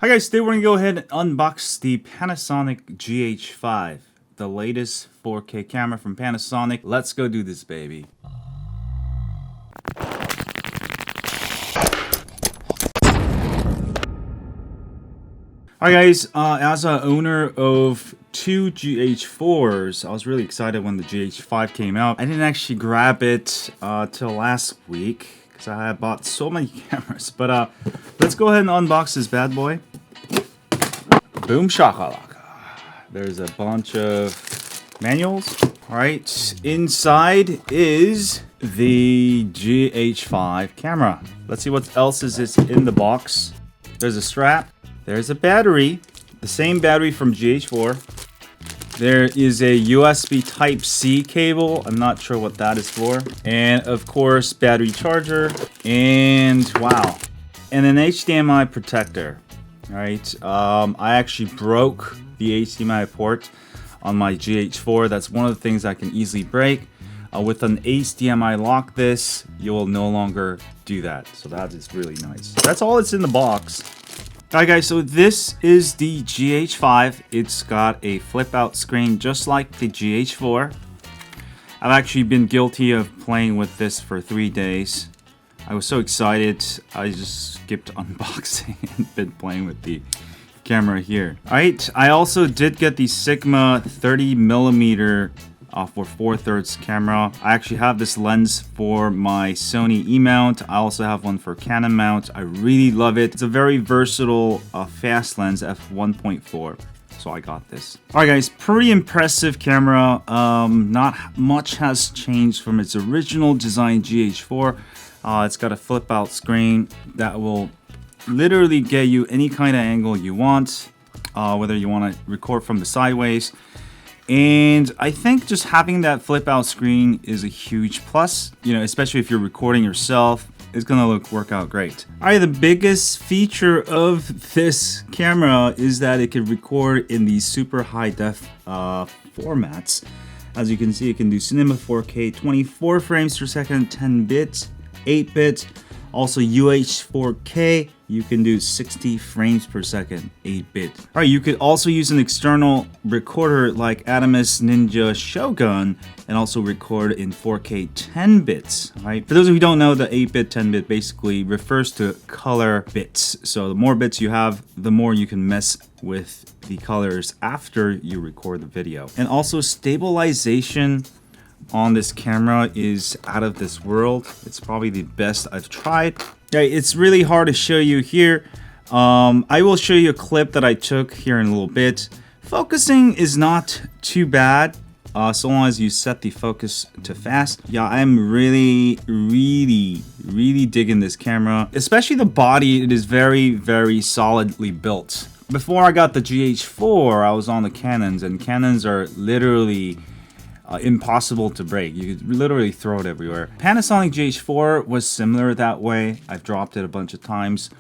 Hi guys, today we're going to go ahead and unbox the Panasonic GH5, the latest 4K camera from Panasonic. Let's go do this, baby. Alright guys, as an owner of two GH4s, I was really excited when the GH5 came out. I didn't actually grab it till last week because I had bought so many cameras. But let's go ahead and unbox this bad boy. Boom shakalaka. There's a bunch of manuals. Alright, inside is the GH5 camera. Let's see what else is in the box. There's a strap. There's a battery, the same battery from GH4. There is a USB Type-C cable. I'm not sure what that is for. And of course, battery charger. And wow. And an HDMI protector. All right. I actually broke the HDMI port on my GH4. That's one of the things I can easily break. With an HDMI lock this, you will no longer do that. So that is really nice. That's all that's in the box. Alright guys, so this is the GH5. It's got a flip out screen just like the GH4. I've actually been guilty of playing with this for 3 days. I was so excited, I just skipped unboxing and been playing with the camera here. Alright, I also did get the Sigma 30mm for 4/3 camera. I actually have this lens for my Sony E-mount. I also have one for Canon mount. I really love it. It's a very versatile fast lens, f1.4. So I got this. Alright guys, pretty impressive camera. Not much has changed from its original design GH4. It's got a flip out screen that will literally get you any kind of angle you want, whether you want to record from the sideways. And I think just having that flip out screen is a huge plus, especially if you're recording yourself. It's gonna work out great. Alright, the biggest feature of this camera is that it can record in these super high def formats. As you can see, it can do Cinema 4K 24 frames per second, 10 bits, 8 bits. Also UH4K, you can do 60 frames per second, 8-bit. Alright, you could also use an external recorder like Adamus Ninja Shogun and also record in 4K 10 bits. Alright, for those of you who don't know, the 8-bit, 10-bit basically refers to color bits. So the more bits you have, the more you can mess with the colors after you record the video. And also stabilization on this camera is out of this world. It's probably the best I've tried. Yeah, it's really hard to show you here. I will show you a clip that I took here in a little bit. Focusing is not too bad, so long as you set the focus to fast. Yeah, I'm really digging this camera. Especially the body, it is very solidly built. Before I got the GH4, I was on the Canons, and Canons are literally impossible to break. You could literally throw it everywhere. Panasonic GH4 was similar that way. I've dropped it a bunch of times.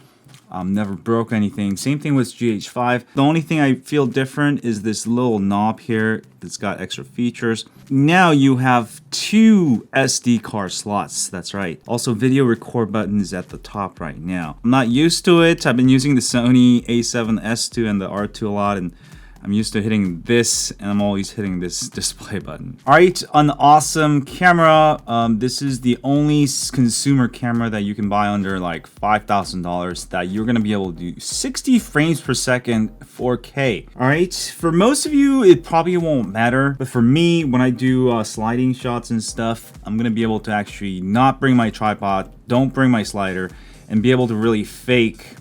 Never broke anything. Same thing with GH5. The only thing I feel different is this little knob here that's got extra features. Now you have 2 SD card slots. That's right. Also, video record button is at the top right now. I'm not used to it. I've been using the Sony A7S II and the R2 a lot, and I'm used to hitting this, and I'm always hitting this display button. Alright, an awesome camera. This is the only consumer camera that you can buy under like $5,000 that you're gonna be able to do 60 frames per second 4K. Alright, for most of you, it probably won't matter. But for me, when I do sliding shots and stuff, I'm gonna be able to actually not bring my tripod, don't bring my slider, and be able to really fake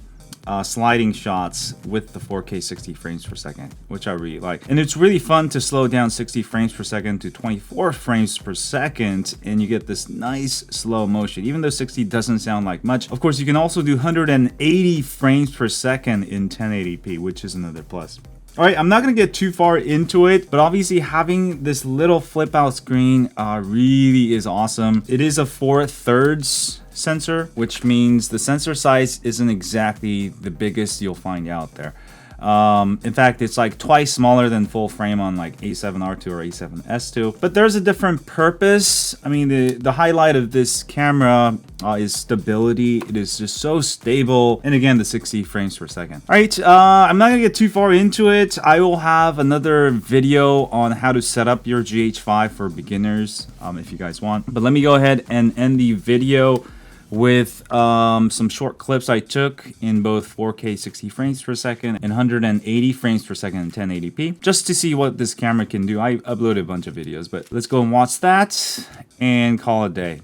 sliding shots with the 4K 60 frames per second, which I really like. And it's really fun to slow down 60 frames per second to 24 frames per second, and you get this nice slow motion, even though 60 doesn't sound like much. Of course, you can also do 180 frames per second in 1080p, which is another plus. Alright, I'm not going to get too far into it, but obviously having this little flip out screen really is awesome. It is a 4/3 sensor, which means the sensor size isn't exactly the biggest you'll find out there. In fact, it's like twice smaller than full frame on like A7R2 or A7S2. But there's a different purpose. I mean, the highlight of this camera is stability. It is just so stable. And again, the 60 frames per second. All right, I'm not gonna get too far into it. I will have another video on how to set up your GH5 for beginners if you guys want. But let me go ahead and end the video with some short clips I took in both 4K 60 frames per second and 180 frames per second in 1080p, just to see what this camera can do. I uploaded a bunch of videos, but let's go and watch that and call it a day.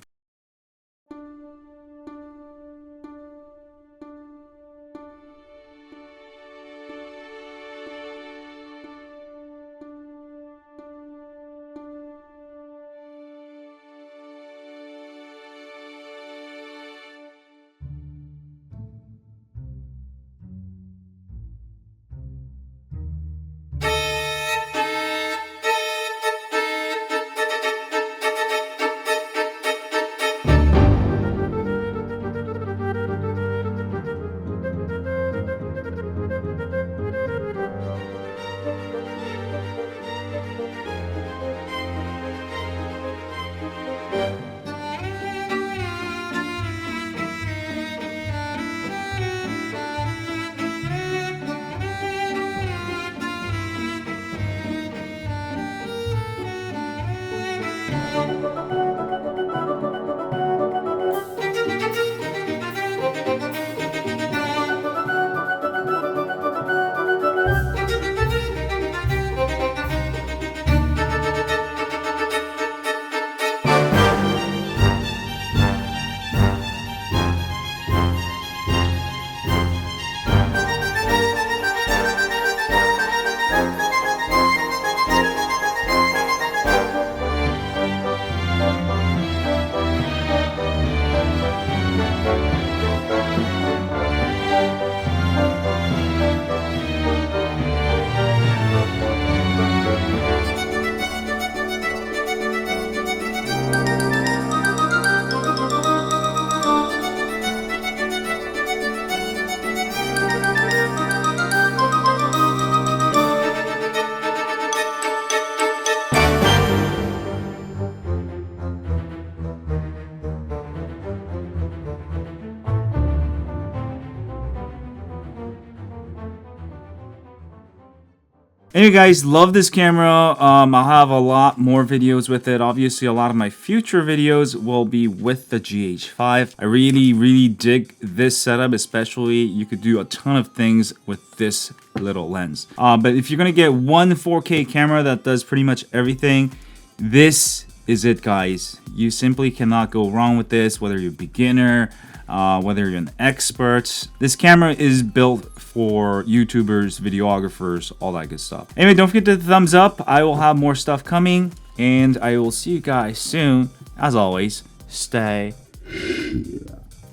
Anyway guys, love this camera. I'll have a lot more videos with it. Obviously, a lot of my future videos will be with the GH5. I really dig this setup, especially you could do a ton of things with this little lens. But if you're gonna get one 4K camera that does pretty much everything, this is it, guys. You simply cannot go wrong with this, whether you're a beginner, whether you're an expert. This camera is built for YouTubers, videographers, all that good stuff. Anyway, don't forget to thumbs up. I will have more stuff coming, and I will see you guys soon. As always, stay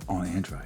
on Android.